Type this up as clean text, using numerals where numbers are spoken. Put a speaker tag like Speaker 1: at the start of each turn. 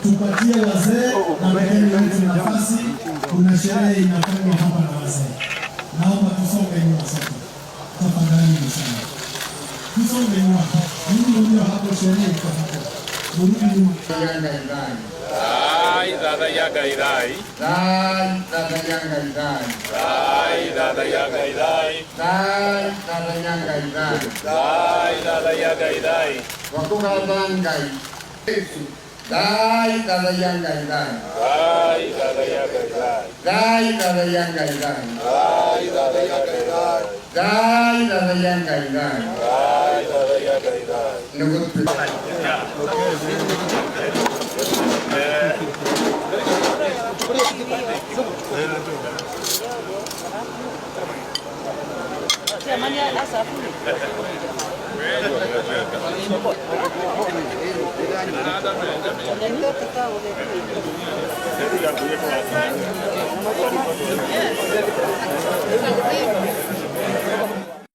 Speaker 1: Tupatie wazee na mgeni wetu nafasi. Kuna sherehe inafanywa hapa na wazee. Naomba tusonge nyuma sote. Tafadhali sana. Tusonge nyuma. Mimi ndio hapo sherehe iko hapo. Murudi nyuma.
Speaker 2: Dai dada yaga idai. Dai dada yaga idai. Dai dada yaga idai. Dai dada yaga idai. Dai dada yaga idai. Wakuka bangai. Dai dada yaga idai. Dai dada yaga idai. Dai dada yaga idai. Dai dada yaga idai. Dai dada yaga idai. Dai dada yaga idai. Nugut.
Speaker 3: Thank you.